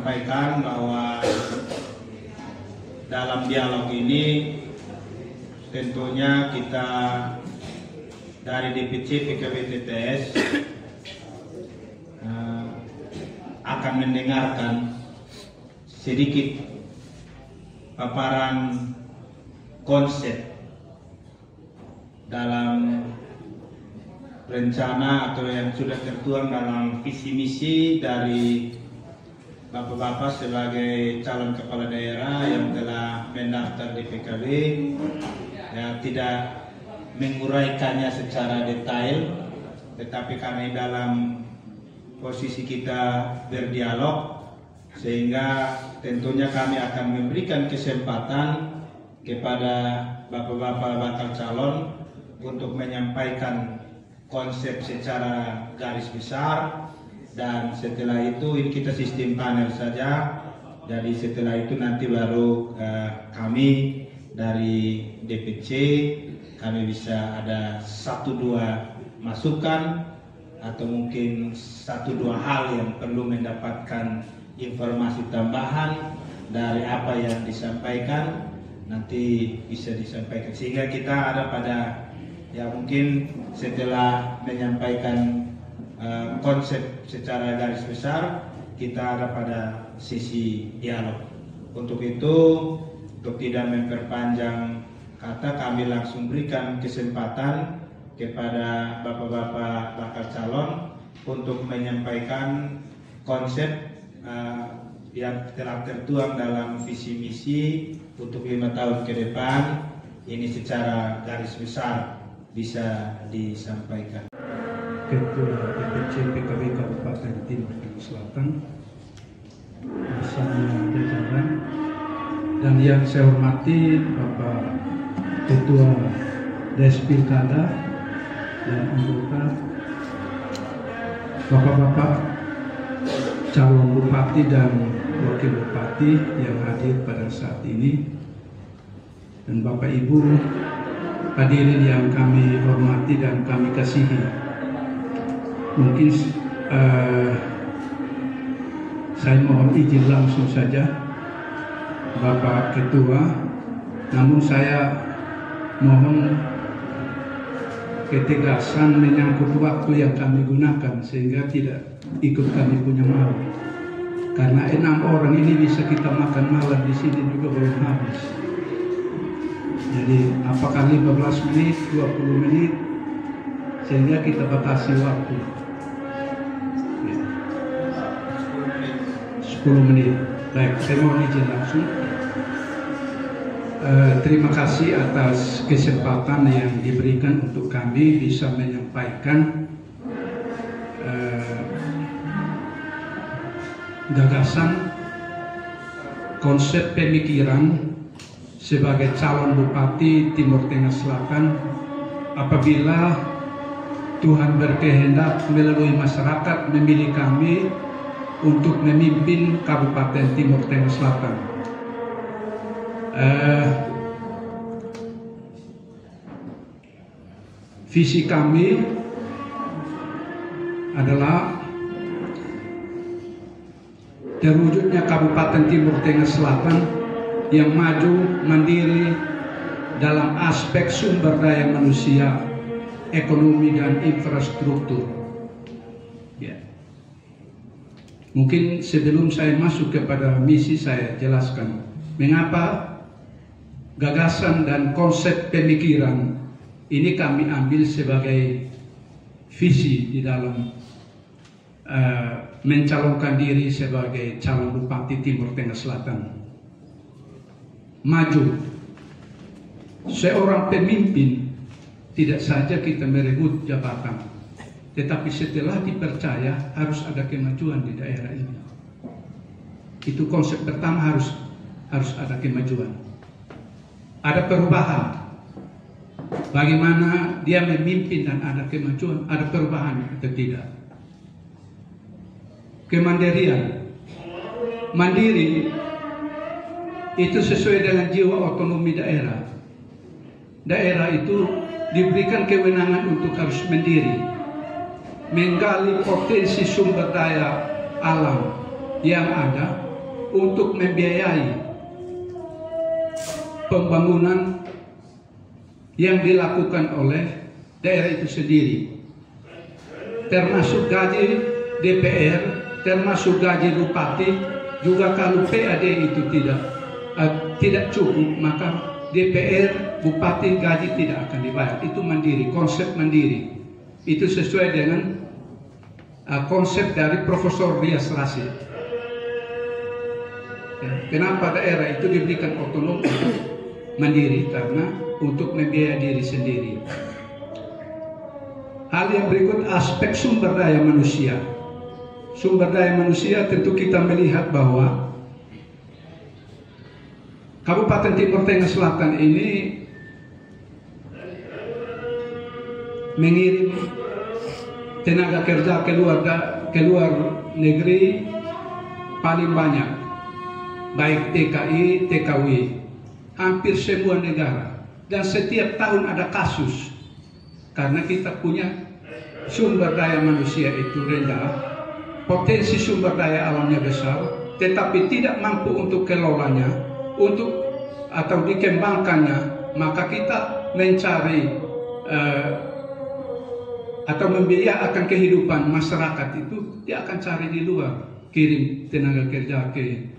sampaikan bahwa dalam dialog ini tentunya kita dari DPC PKB TTS akan mendengarkan sedikit paparan konsep dalam rencana atau yang sudah tertuang dalam visi misi dari Bapak-bapak sebagai calon kepala daerah yang telah mendaftar di PKB, ya, tidak menguraikannya secara detail, tetapi kami dalam posisi kita berdialog, sehingga tentunya kami akan memberikan kesempatan kepada bapak-bapak bakal calon untuk menyampaikan konsep secara garis besar. Dan setelah itu ini kita sistem panel saja. Jadi setelah itu nanti baru kami dari DPC kami bisa ada 1-2 masukan atau mungkin 1-2 hal yang perlu mendapatkan informasi tambahan dari apa yang disampaikan, nanti bisa disampaikan sehingga kita ada pada ya mungkin setelah menyampaikan konsep secara garis besar kita ada pada sisi dialog. Untuk itu, untuk tidak memperpanjang kata, kami langsung berikan kesempatan kepada bapak-bapak bakal calon untuk menyampaikan konsep yang telah tertuang dalam visi misi untuk 5 tahun ke depan. Ini secara garis besar bisa disampaikan. Ketua DPC PKB Kabupaten Timur Tengah Selatan bersama jajaran, dan yang saya hormati Bapak Ketua Des Pilkada dan anggota, Bapak-bapak calon bupati dan wakil bupati yang hadir pada saat ini, dan Bapak Ibu hadirin yang kami hormati dan kami kasihi. Mungkin saya mohon izin langsung saja Bapak Ketua, namun saya mohon ketegasan menyangkut waktu yang kami gunakan sehingga tidak ikut kami punya malam. Karena 6 orang ini bisa kita makan malam di sini juga belum habis. Jadi apakah 15 menit, 20 menit, sehingga kita batasi waktu. 10 menit. Baik, saya mohon izin langsung. Terima kasih atas kesempatan yang diberikan untuk kami bisa menyampaikan gagasan, konsep pemikiran sebagai calon bupati Timur Tengah Selatan apabila Tuhan berkehendak melalui masyarakat memilih kami untuk memimpin Kabupaten Timur Tengah Selatan. Visi kami adalah terwujudnya Kabupaten Timur Tengah Selatan yang maju, mandiri dalam aspek sumber daya manusia, ekonomi dan infrastruktur. Ya. Mungkin sebelum saya masuk kepada misi, saya jelaskan mengapa gagasan dan konsep pemikiran ini kami ambil sebagai visi di dalam mencalonkan diri sebagai calon bupati Timur Tengah Selatan. Maju, seorang pemimpin tidak saja kita merebut jabatan, tetapi setelah dipercaya harus ada kemajuan di daerah ini. Itu konsep pertama, harus ada kemajuan. Ada perubahan. Bagaimana dia memimpin dan ada kemajuan, ada perubahan atau tidak. Kemandirian. Mandiri itu sesuai dengan jiwa otonomi daerah. Daerah itu diberikan kewenangan untuk harus mandiri, menggali potensi sumber daya alam yang ada untuk membiayai pembangunan yang dilakukan oleh daerah itu sendiri, termasuk gaji DPR, termasuk gaji bupati. Juga kalau PAD itu tidak cukup, maka DPR, bupati, gaji tidak akan dibayar. Itu mandiri, konsep mandiri. Itu sesuai dengan konsep dari Profesor Rias Rasid. Kenapa daerah itu diberikan otonomi mandiri? Karena untuk membiayai diri sendiri. Hal yang berikut, aspek sumber daya manusia. Sumber daya manusia tentu kita melihat bahwa Kabupaten Timur Tengah Selatan ini mengirim tenaga kerja ke luar negeri paling banyak, baik TKI, TKW, hampir semua negara. Dan setiap tahun ada kasus, karena kita punya sumber daya manusia itu rendah, potensi sumber daya alamnya besar, tetapi tidak mampu untuk kelolanya, atau dikembangkannya, maka kita mencari atau membiayakan kehidupan masyarakat itu, dia akan cari di luar, kirim tenaga kerja ke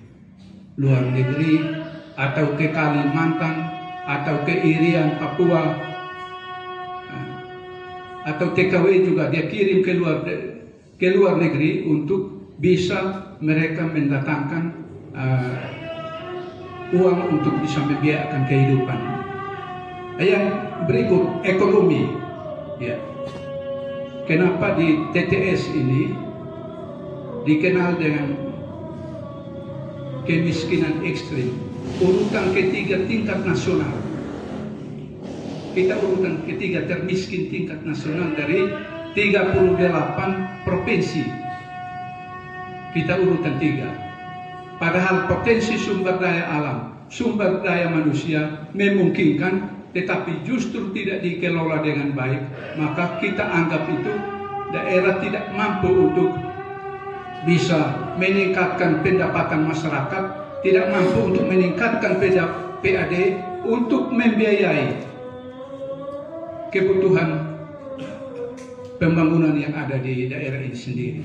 luar negeri, atau ke Kalimantan, atau ke Irian, Papua, atau TKW juga dia kirim ke luar negeri untuk bisa mereka mendatangkan uang untuk bisa membiayakan kehidupan. Yang berikut, ekonomi. Ya. Kenapa di TTS ini dikenal dengan kemiskinan ekstrim? Urutan ketiga tingkat nasional. Kita urutan ketiga termiskin tingkat nasional dari 38 provinsi. Kita urutan 3. Padahal potensi sumber daya alam, sumber daya manusia memungkinkan, tetapi justru tidak dikelola dengan baik. Maka kita anggap itu daerah tidak mampu untuk bisa meningkatkan pendapatan masyarakat, tidak mampu untuk meningkatkan PAD untuk membiayai kebutuhan pembangunan yang ada di daerah ini sendiri.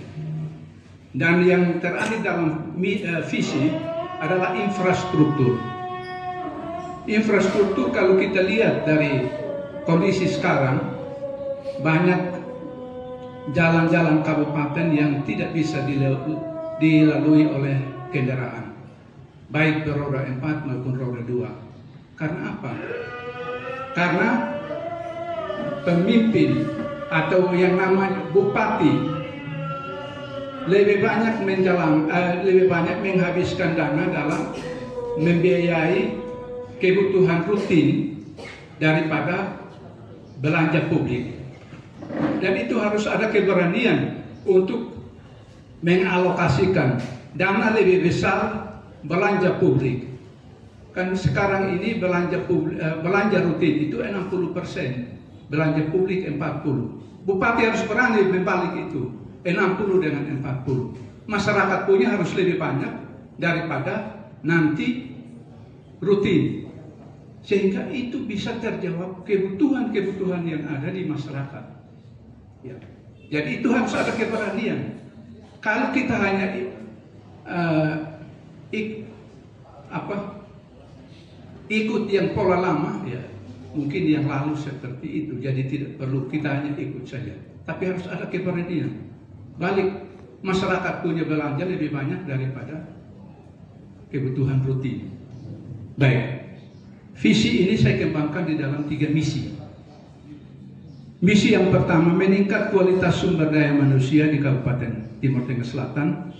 Dan yang terakhir dalam visi adalah infrastruktur. Infrastruktur, kalau kita lihat dari kondisi sekarang, banyak jalan-jalan kabupaten yang tidak bisa dilalui oleh kendaraan, baik beroda 4 maupun roda 2. Karena apa? Karena pemimpin atau yang namanya bupati lebih banyak menghabiskan dana dalam membiayai kebutuhan rutin daripada belanja publik. Dan itu harus ada keberanian untuk mengalokasikan dana lebih besar belanja publik. Kan sekarang ini belanja rutin itu 60%, belanja publik 40%. Bupati harus berani membalik itu, 60 dengan 40. Masyarakat punya harus lebih banyak daripada nanti rutin, sehingga itu bisa terjawab kebutuhan-kebutuhan yang ada di masyarakat. Ya. Jadi itu harus ada keberanian. Kalau kita hanya ikut yang pola lama, ya mungkin yang lalu seperti itu, jadi tidak perlu kita hanya ikut saja. Tapi harus ada keberanian. Balik, masyarakat punya belanja lebih banyak daripada kebutuhan rutin. Baik, visi ini saya kembangkan di dalam 3 misi. Misi yang pertama, meningkat kualitas sumber daya manusia di Kabupaten Timur Tengah Selatan.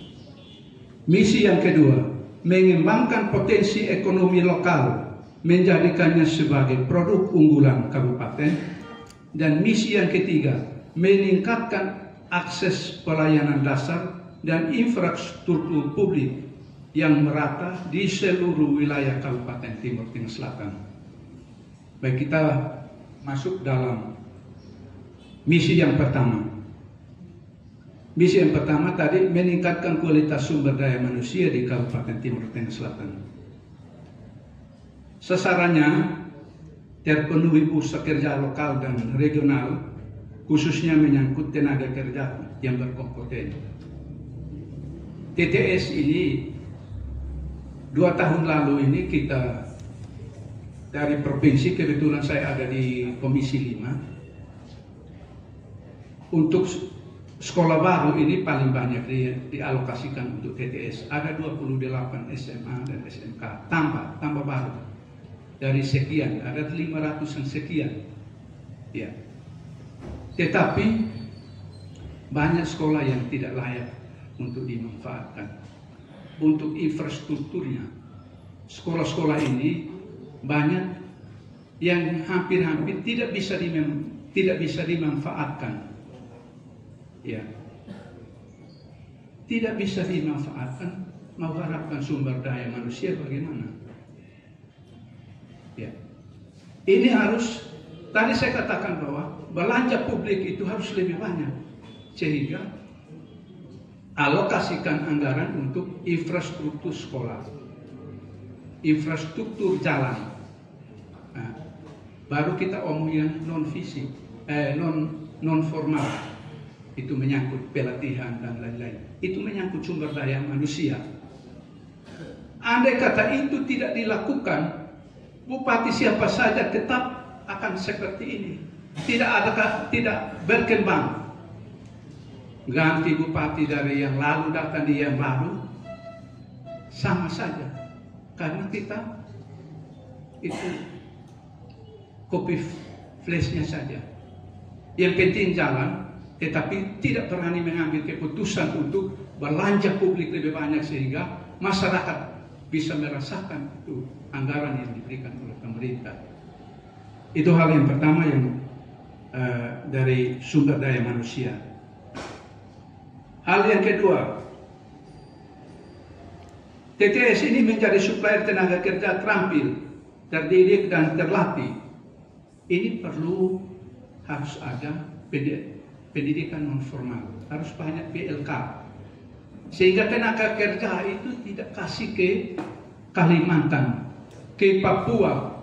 Misi yang kedua, mengembangkan potensi ekonomi lokal, menjadikannya sebagai produk unggulan kabupaten. Dan misi yang ketiga, meningkatkan akses pelayanan dasar dan infrastruktur publik yang merata di seluruh wilayah Kabupaten Timur Tengah Selatan. Baik, kita masuk dalam misi yang pertama. Misi yang pertama tadi meningkatkan kualitas sumber daya manusia di Kabupaten Timur Tengah Selatan. Sasarannya terpenuhi usaha kerja lokal dan regional, khususnya menyangkut tenaga kerja yang berkompeten. TTS ini 2 tahun lalu ini kita dari provinsi, kebetulan saya ada di Komisi 5, untuk sekolah baru ini paling banyak dialokasikan untuk TTS. Ada 28 SMA dan SMK tambah baru. Dari sekian, ada 500-an sekian. Ya. Tetapi banyak sekolah yang tidak layak untuk dimanfaatkan. Untuk infrastrukturnya, sekolah-sekolah ini banyak yang hampir-hampir tidak bisa dimanfaatkan. Ya, tidak bisa dimanfaatkan. Mau harapkan sumber daya manusia bagaimana? Ya, ini harus. Tadi saya katakan bahwa belanja publik itu harus lebih banyak, sehingga alokasikan anggaran untuk infrastruktur sekolah, infrastruktur jalan. Nah, baru kita omong yang non fisik, non formal. Itu menyangkut pelatihan dan lain-lain. Itu menyangkut sumber daya manusia. Andai kata itu tidak dilakukan, bupati siapa saja tetap akan seperti ini. Tidak berkembang. Ganti bupati dari yang lalu datang di yang baru, sama saja. Karena kita itu copy flashnya saja. Yang penting jalan, tetapi tidak berani mengambil keputusan untuk belanja publik lebih banyak sehingga masyarakat bisa merasakan itu anggaran yang diberikan oleh pemerintah. Itu hal yang pertama yang dari sumber daya manusia. Hal yang kedua, TTS ini menjadi supplier tenaga kerja terampil, terdidik dan terlatih. Ini harus ada pendidikan non formal, harus banyak PLK, sehingga tenaga kerja itu tidak kasih ke Kalimantan, ke Papua,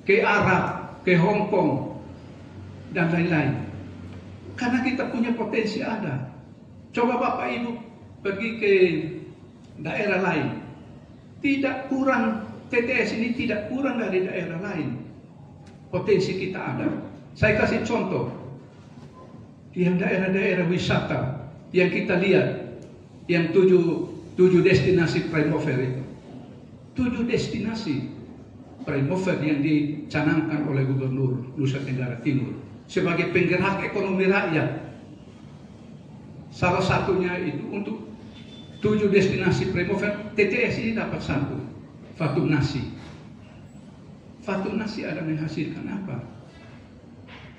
ke Arab, ke Hong Kong dan lain-lain. Karena kita punya potensi ada. Coba Bapak Ibu pergi ke daerah lain, tidak kurang, TTS ini tidak kurang dari daerah lain. Potensi kita ada. Saya kasih contoh. Yang daerah-daerah wisata yang kita lihat, yang 7 destinasi Primover itu, 7 destinasi Primover yang dicanangkan oleh Gubernur Nusa Tenggara Timur sebagai penggerak ekonomi rakyat. Salah satunya itu untuk 7 destinasi Primover, TTS ini dapat 1, Fatum Nasi. Fatum Nasi ada menghasilkan apa?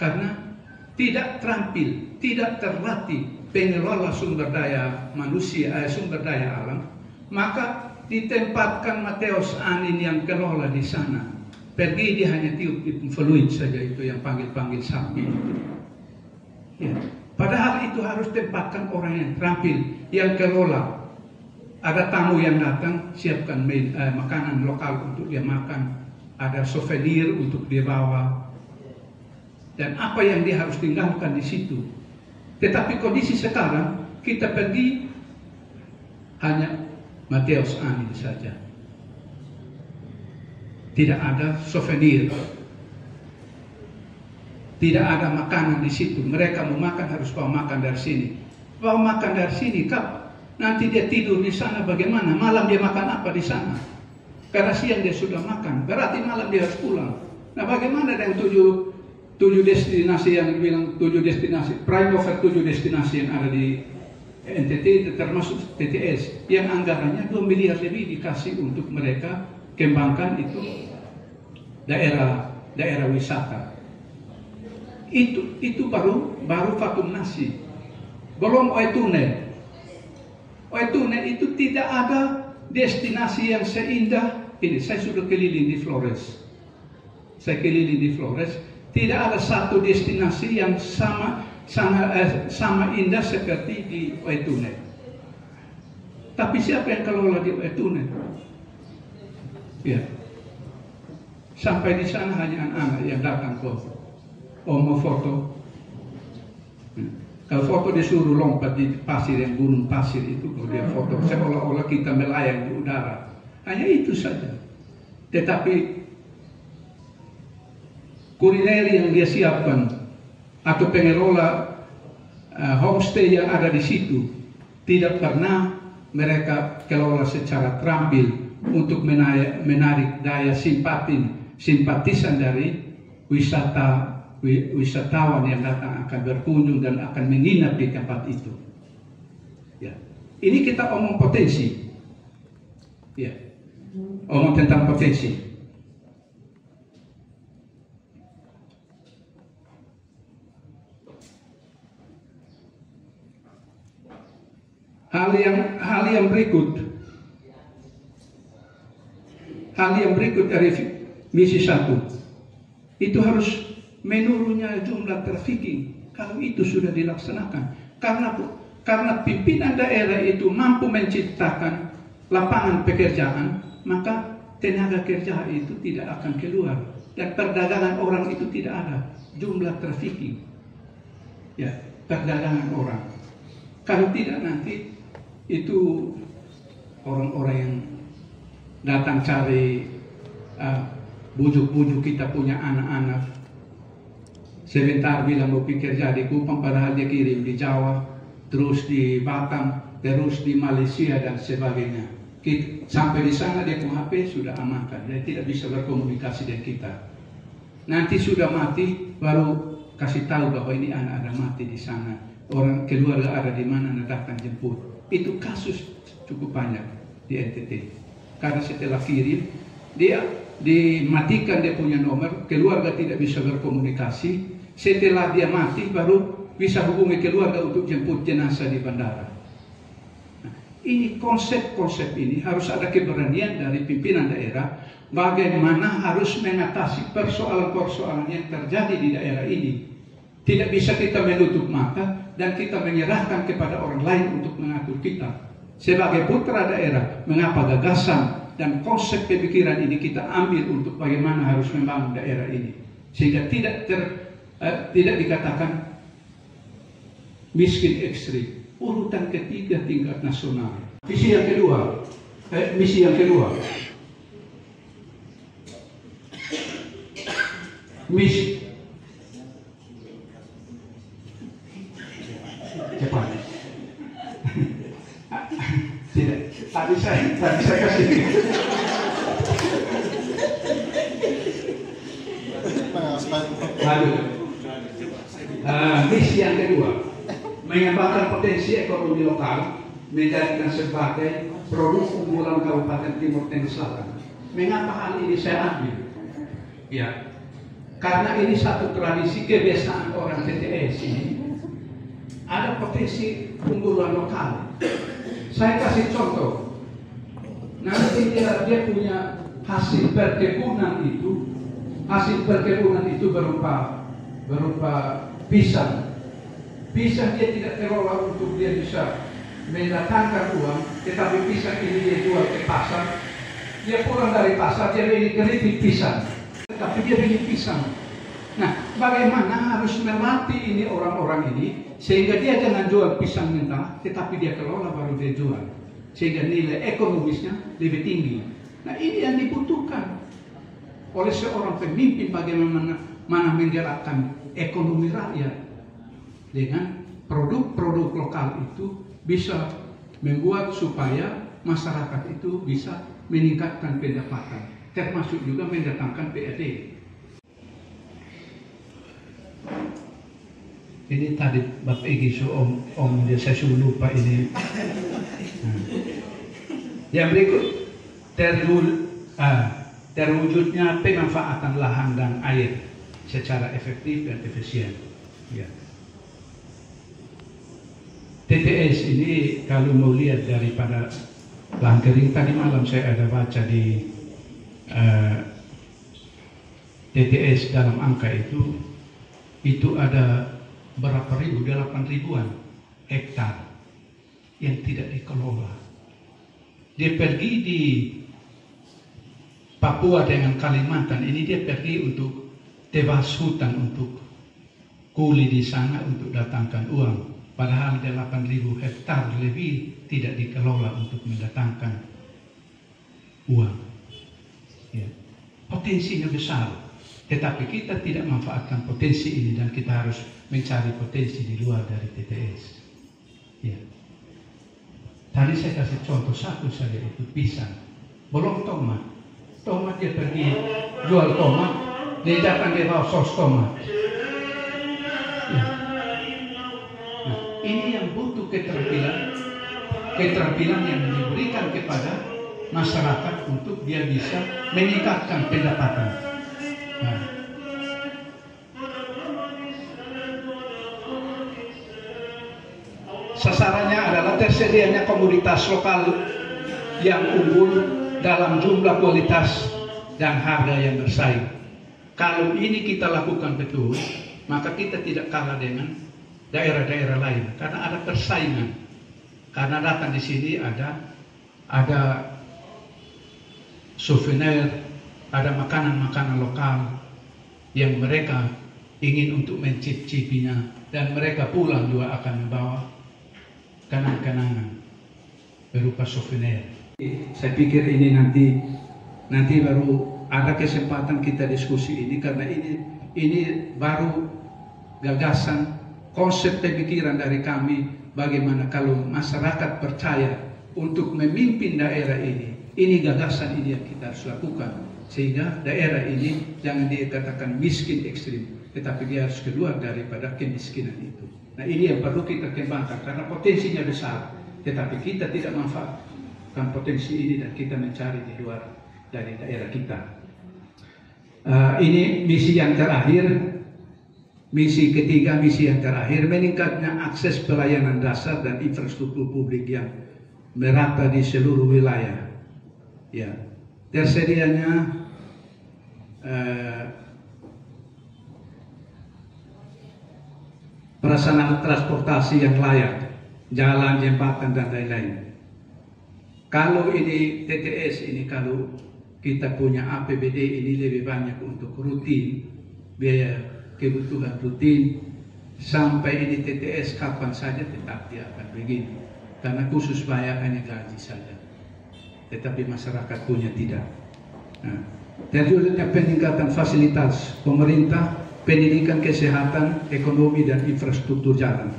Karena tidak terampil, tidak terlatih pengelola sumber daya manusia, sumber daya alam, maka ditempatkan Mateus Anin yang kelola di sana. Pergi dia hanya tiup fluid saja, itu yang panggil-panggil sapi. Ya. Padahal itu harus tempatkan orang yang terampil, yang kelola. Ada tamu yang datang, siapkan makanan lokal untuk dia makan, ada souvenir untuk dia bawa. Dan apa yang dia harus tinggalkan di situ. Tetapi kondisi sekarang, kita pergi hanya Mateus Anin saja. Tidak ada souvenir. Tidak ada makanan di situ. Mereka mau makan harus bawa makan dari sini. Bawa makan dari sini, nanti dia tidur di sana bagaimana? Malam dia makan apa di sana? Karena siang dia sudah makan, berarti malam dia harus pulang. Nah, bagaimana dengan 7 destinasi yang bilang 7 destinasi, Primover 7 destinasi yang ada di NTT termasuk TTS yang anggarannya 2 miliar lebih dikasih untuk mereka kembangkan itu daerah wisata. Itu baru Fatum Nasi. Belum Oetune. Oetune itu tidak ada destinasi yang seindah ini. Saya sudah keliling di Flores. Tidak ada satu destinasi yang sama sama indah seperti di Waitunet. Tapi siapa yang kelola di Waitunet? Ya. Sampai di sana hanya anak-anak yang datang kok. Oh, mau foto. Kalau foto disuruh lompat di pasir, yang gunung pasir itu, kalau dia foto seolah-olah kita melayang di udara. Hanya itu saja. Tetapi kuliner yang dia siapkan atau pengelola homestay yang ada di situ tidak pernah mereka kelola secara terampil untuk menarik daya simpatisan dari wisatawan yang datang akan berkunjung dan akan menginap di tempat itu. Ya. Ini kita omong potensi. Ya. Omong tentang potensi. Hal yang berikut dari misi 1 itu harus menurunnya jumlah trafficking. Kalau itu sudah dilaksanakan, karena pimpinan daerah itu mampu menciptakan lapangan pekerjaan, maka tenaga kerja itu tidak akan keluar dan perdagangan orang itu tidak ada. Jumlah trafficking, ya, perdagangan orang. Kalau tidak, nanti itu orang-orang yang datang cari bujuk-bujuk kita punya anak-anak, sebentar bilang mau pikir jadi Kupang, padahal dia kirim di Jawa, terus di Batam, terus di Malaysia dan sebagainya. Sampai di sana dia punya HP sudah amankan, dia tidak bisa berkomunikasi dengan kita. Nanti sudah mati baru kasih tahu bahwa ini anak ada mati di sana, orang keluarga ada di mana, datang jemput. Itu kasus cukup banyak di NTT. Karena setelah kirim, dia dimatikan dia punya nomor, keluarga tidak bisa berkomunikasi. Setelah dia mati baru bisa hubungi keluarga untuk jemput jenazah di bandara. Nah, ini konsep-konsep ini harus ada keberanian dari pimpinan daerah bagaimana harus mengatasi persoalan-persoalan yang terjadi di daerah ini. Tidak bisa kita menutup mata dan kita menyerahkan kepada orang lain untuk mengatur kita. Sebagai putra daerah, mengapa gagasan dan konsep pemikiran ini kita ambil untuk bagaimana harus membangun daerah ini, sehingga tidak dikatakan miskin ekstrim. Urutan ketiga tingkat nasional. Misi yang kedua, cepat. Tidak, tadi saya kasih. Lalu, misi yang kedua, mengembangkan potensi ekonomi lokal, menjadikan sebagai produk unggulan Kabupaten Timur Tengah Selatan. Mengapa hal ini saya ambil? Ya, karena ini satu tradisi kebiasaan orang TTS ini. Ada potensi unggulan lokal. Saya kasih contoh. Nanti dia punya hasil perkebunan itu berupa pisang. Pisang dia tidak kelola untuk dia bisa mendatangkan uang, tetapi pisang ini dia jual ke pasar. Dia pulang dari pasar, dia beli keripik pisang, tetapi dia beli pisang. Nah, bagaimana harus melatih ini orang-orang ini sehingga dia jangan jual pisang mentah, tetapi dia kelola baru dia jual, sehingga nilai ekonomisnya lebih tinggi. Nah, ini yang dibutuhkan oleh seorang pemimpin, bagaimana menggerakkan ekonomi rakyat dengan produk-produk lokal itu bisa membuat supaya masyarakat itu bisa meningkatkan pendapatan, termasuk juga mendatangkan PAD. Ini tadi Bapak Egi Om dia saya suruh lupa ini. Yang berikut terwujudnya pemanfaatan lahan dan air secara efektif dan efisien. Ya. TTS ini kalau mau lihat daripada lahan kering, tadi malam saya ada baca di TTS dalam angka itu ada berapa ribu, 8 ribuan hektar yang tidak dikelola. Dia pergi di Papua dengan Kalimantan, ini dia pergi untuk tebas hutan, untuk kuli di sana untuk datangkan uang. Padahal 8.000 hektar lebih tidak dikelola untuk mendatangkan uang. Ya. Potensinya besar, tetapi kita tidak memanfaatkan potensi ini dan kita harus mencari potensi di luar dari TTS. Ya. Tadi saya kasih contoh satu saja, itu pisang. Belum tomat. Tomat dia pergi jual tomat, dia datang dia bawa sos tomat. Ya. Nah, ini yang butuh keterampilan yang diberikan kepada masyarakat untuk dia bisa meningkatkan pendapatan. Nah. Sasarannya adalah tersedianya komoditas lokal yang unggul dalam jumlah, kualitas, dan harga yang bersaing. Kalau ini kita lakukan betul, maka kita tidak kalah dengan daerah-daerah lain karena ada persaingan. Karena datang di sini ada souvenir, ada makanan-makanan lokal yang mereka ingin untuk mencicipinya, dan mereka pulang juga akan membawa kenang-kenangan berupa souvenir. Saya pikir ini nanti baru ada kesempatan kita diskusi ini, karena ini baru gagasan, konsep pemikiran dari kami bagaimana kalau masyarakat percaya untuk memimpin daerah ini. Ini gagasan ini yang kita harus lakukan sehingga daerah ini jangan dikatakan miskin ekstrim, tetapi dia harus keluar daripada kemiskinan itu. Nah, ini yang perlu kita kembangkan karena potensinya besar, tetapi kita tidak manfaatkan potensi ini dan kita mencari di luar dari daerah kita. Ini misi yang terakhir, misi ketiga, misi yang terakhir, meningkatnya akses pelayanan dasar dan infrastruktur publik yang merata di seluruh wilayah. Ya, tersedianya prasarana transportasi yang layak, jalan, jembatan, dan lain-lain. Kalau ini TTS ini, kalau kita punya APBD ini lebih banyak untuk rutin, biaya kebutuhan rutin, sampai ini TTS kapan saja tetap dia akan begini. Karena khusus bayar hanya gaji saja, tetapi masyarakat punya tidak. Nah, terwujudnya peningkatan fasilitas pemerintah, pendidikan, kesehatan, ekonomi, dan infrastruktur jalan.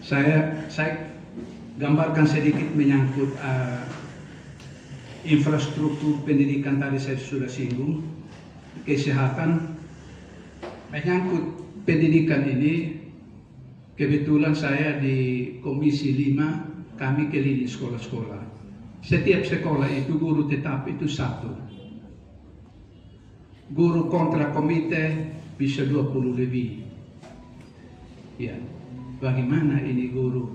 Saya gambarkan sedikit menyangkut infrastruktur pendidikan, tadi saya sudah singgung, kesehatan. Menyangkut pendidikan ini, kebetulan saya di Komisi 5, kami keliling sekolah-sekolah. Setiap sekolah itu guru tetap itu 1. Guru kontra komite bisa 20 lebih. Ya, bagaimana ini guru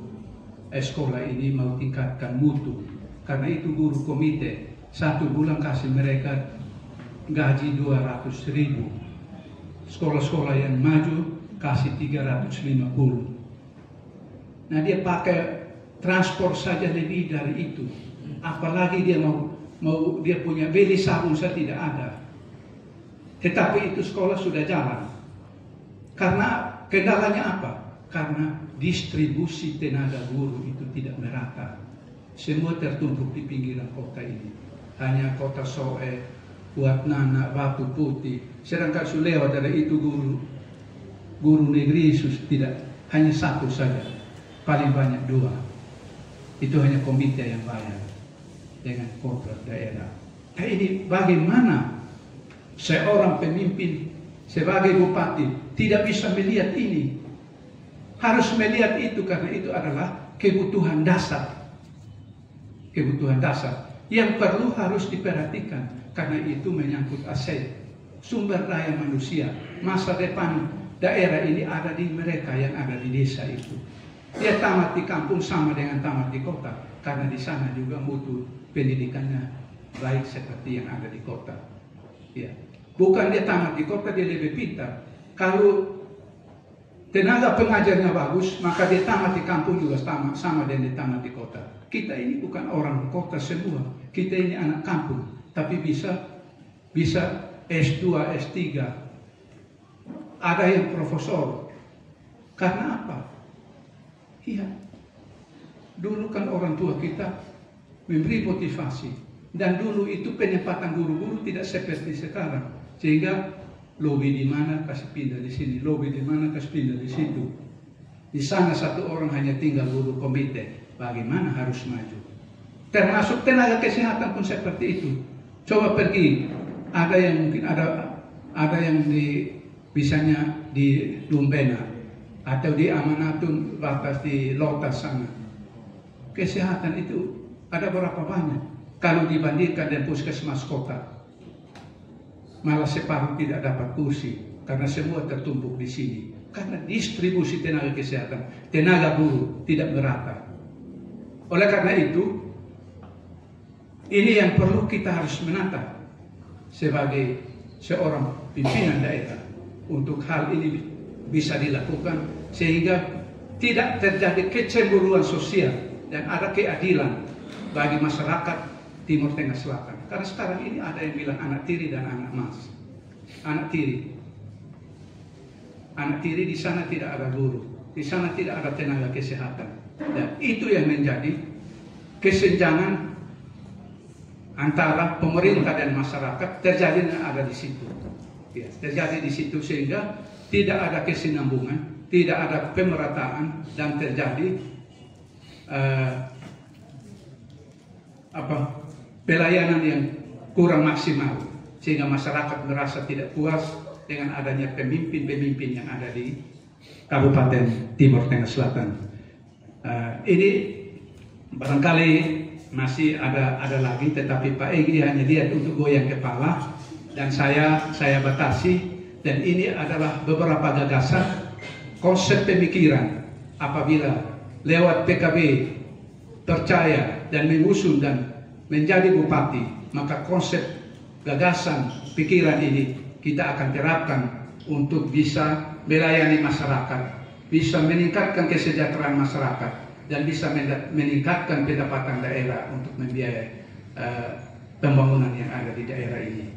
sekolah ini mau tingkatkan mutu? Karena itu guru komite 1 bulan kasih mereka gaji 200.000. Sekolah-sekolah yang maju kasih 350. Nah, dia pakai transport saja lebih dari itu. Apalagi dia mau dia punya beli sabun saja tidak ada. Tetapi itu sekolah sudah jalan. Karena kendalanya apa? Karena distribusi tenaga guru itu tidak merata. Semua tertumpuk di pinggiran kota ini. Hanya kota Soe, Watnana, Batu Putih. Sedangkan Suleo dari itu guru negeri tidak, hanya 1 saja. Paling banyak 2. Itu hanya komite yang bayar dengan kontrak daerah. Nah, ini bagaimana seorang pemimpin sebagai bupati tidak bisa melihat ini? Harus melihat itu karena itu adalah kebutuhan dasar. Kebutuhan dasar yang perlu harus diperhatikan karena itu menyangkut aset, sumber daya manusia. Masa depan daerah ini ada di mereka yang ada di desa itu. Dia tamat di kampung sama dengan tamat di kota karena di sana juga mutu pendidikannya baik seperti yang ada di kota. Ya. Bukan dia tamat di kota, dia lebih pintar. Kalau tenaga pengajarnya bagus, maka dia tamat di kampung juga sama dengan dia tamat di kota. Kita ini bukan orang kota semua. Kita ini anak kampung, tapi bisa S2, S3. Ada yang profesor. Karena apa? Iya. Dulu kan orang tua kita memberi motivasi. Dan dulu itu penempatan guru-guru tidak seperti sekarang. Sehingga lobby di mana kasih pindah di sini, lobby di mana kasih pindah di situ. Di sana satu orang hanya tinggal guru komite. Bagaimana harus maju? Termasuk tenaga kesehatan pun seperti itu. Coba pergi, ada yang mungkin ada yang misalnya di Lumbena atau di Amanatun batas di Lotas sana. Kesehatan itu ada berapa banyak? Kalau dibandingkan dengan puskesmas kota. Malah separuh tidak dapat kursi karena semua tertumpuk di sini. Karena distribusi tenaga kesehatan, tenaga guru tidak merata. Oleh karena itu, ini yang perlu kita harus menata sebagai seorang pimpinan daerah untuk hal ini bisa dilakukan sehingga tidak terjadi kecemburuan sosial dan ada keadilan bagi masyarakat Timur Tengah Selatan. Karena sekarang ini ada yang bilang anak tiri dan anak emas. Anak tiri. Anak tiri di sana tidak ada guru. Di sana tidak ada tenaga kesehatan. Dan itu yang menjadi kesenjangan antara pemerintah dan masyarakat terjadi dan ada di situ. Ya, terjadi di situ sehingga tidak ada kesinambungan, tidak ada pemerataan dan terjadi pelayanan yang kurang maksimal sehingga masyarakat merasa tidak puas dengan adanya pemimpin-pemimpin yang ada di Kabupaten Timur Tengah Selatan. Ini barangkali masih ada lagi, tetapi Pak Egy hanya lihat untuk goyang kepala dan saya batasi. Dan ini adalah beberapa gagasan konsep pemikiran apabila lewat PKB percaya dan mengusung dan menjadi bupati, maka konsep gagasan pikiran ini kita akan terapkan untuk bisa melayani masyarakat, bisa meningkatkan kesejahteraan masyarakat, dan bisa meningkatkan pendapatan daerah untuk membiayai pembangunan yang ada di daerah ini.